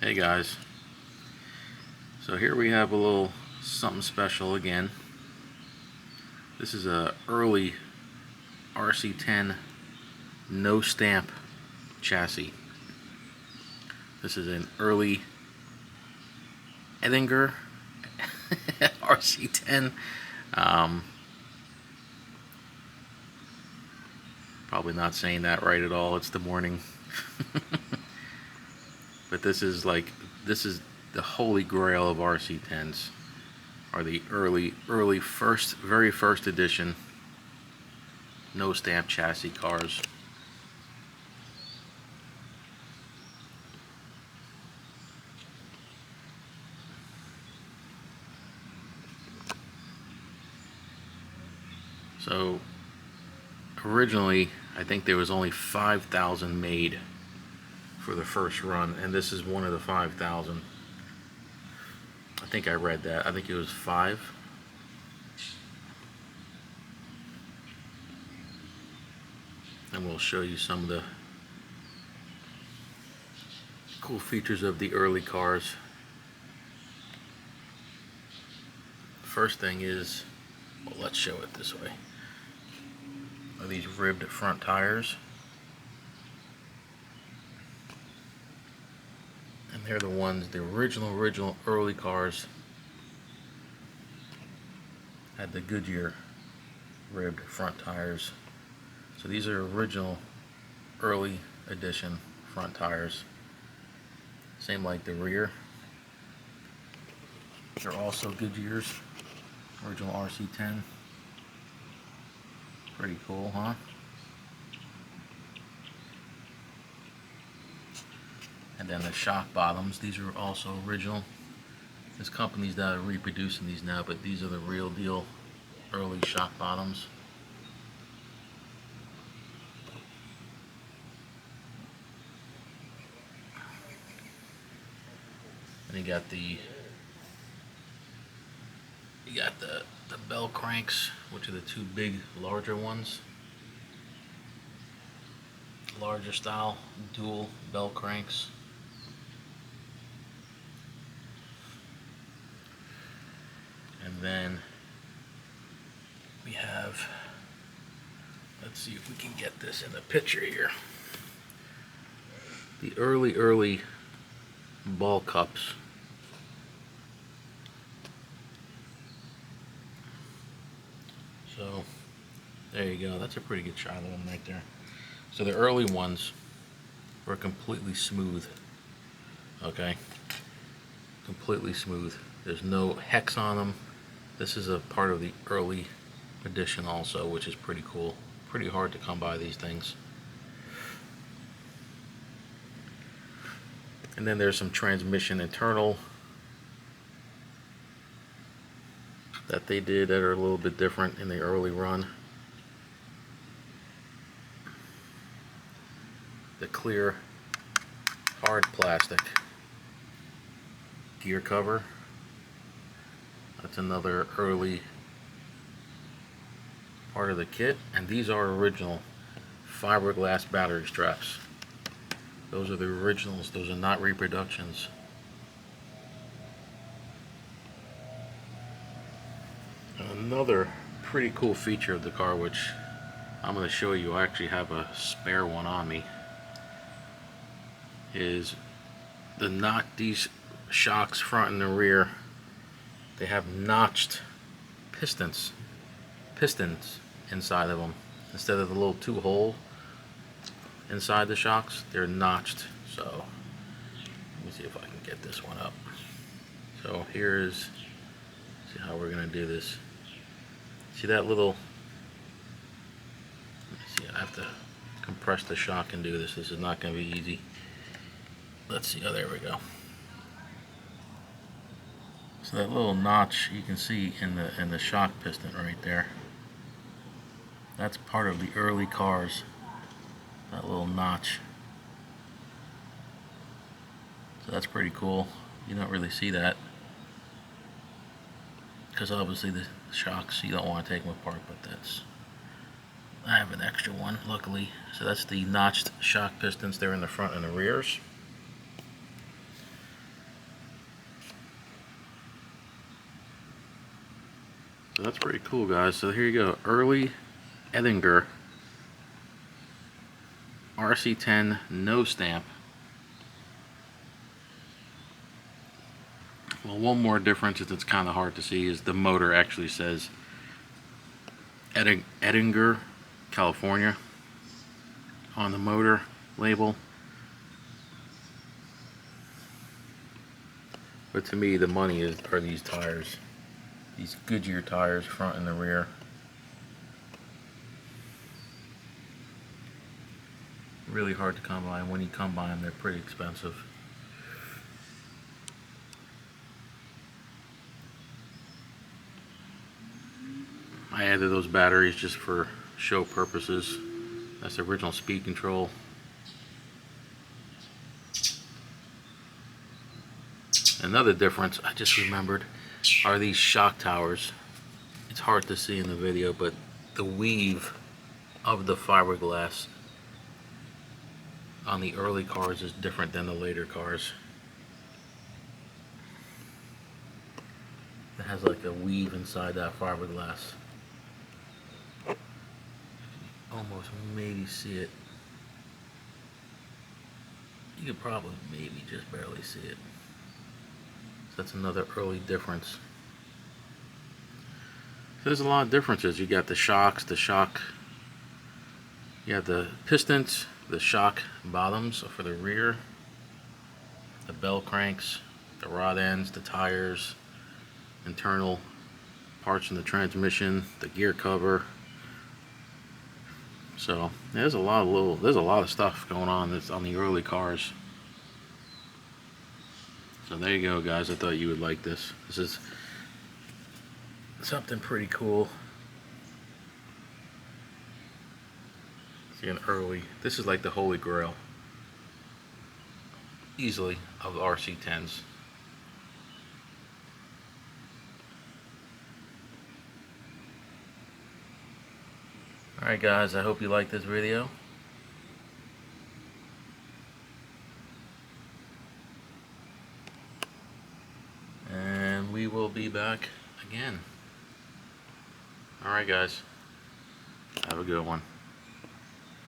Hey guys, so here we have a little something special again. This is a early RC10 no stamp chassis. This is an early Edinger RC10. Probably not saying that right at all. It's the morning. But this is the holy grail of RC10s, are the very first edition no stamp chassis cars. So originally, I think there was only 5,000 made for the first run, and this is one of the 5,000. I think I read that. I think it was 5. And we'll show you some of the cool features of the early cars. First thing is, well, let's show it this way, are these ribbed front tires. And they're the ones, the original early cars had the Goodyear ribbed front tires. So these are original early edition front tires. Same like the rear. They're also Goodyear's, original RC10. Pretty cool, huh? And then the shock bottoms, these are also original. There's companies that are reproducing these now, but these are the real deal early shock bottoms. And you got the bell cranks, which are the two big larger ones. Larger style dual bell cranks. And then we have, let's see if we can get this in the picture here, the early ball cups. So there you go, that's a pretty good shot of them right there. So the early ones were completely smooth, okay? Completely smooth. There's no hex on them. This is a part of the early edition also, which is pretty cool. Pretty hard to come by these things. And then there's some transmission internal that they did that are a little bit different in the early run. The clear hard plastic gear cover, that's another early part of the kit. And these are original fiberglass battery straps. Those are the originals, those are not reproductions. Another pretty cool feature of the car, which I'm going to show you, I actually have a spare one on me, is these shocks front and the rear, they have notched pistons inside of them. Instead of the little 2-hole inside the shocks, they're notched. So let me see if I can get this one up. So here's, see how we're gonna do this. See that little, let's see, I have to compress the shock and do this. This is not gonna be easy. Let's see, oh, there we go. So that little notch you can see in the shock piston right there, that's part of the early cars, that little notch. So that's pretty cool. You don't really see that, because obviously the shocks, you don't want to take them apart, but I have an extra one, luckily. So that's the notched shock pistons there in the front and the rears. So that's pretty cool, guys. So here you go, early Edinger RC10 No stamp. Well, one more difference that it's kind of hard to see is the motor actually says Edinger, California on the motor label. But to me, the money are these tires. These Goodyear tires, front and the rear. Really hard to come by. When you come by them, they're pretty expensive. I added those batteries just for show purposes. That's the original speed control. Another difference I just remembered are these shock towers. It's hard to see in the video, but the weave of the fiberglass on the early cars is different than the later cars. It has like a weave inside that fiberglass. Almost maybe see it. You could probably maybe just barely see it. So that's another early difference. There's a lot of differences. You got the shocks, you have the pistons, the shock bottoms for the rear, the bell cranks, the rod ends, the tires, internal parts in the transmission, the gear cover. So there's a lot of stuff going on that's on the early cars. So there you go, guys. I thought you would like this. This is something pretty cool. See, an early. This is like the holy grail, easily, of RC10s. Alright guys, I hope you liked this video. And we will be back again. Alright guys, have a good one.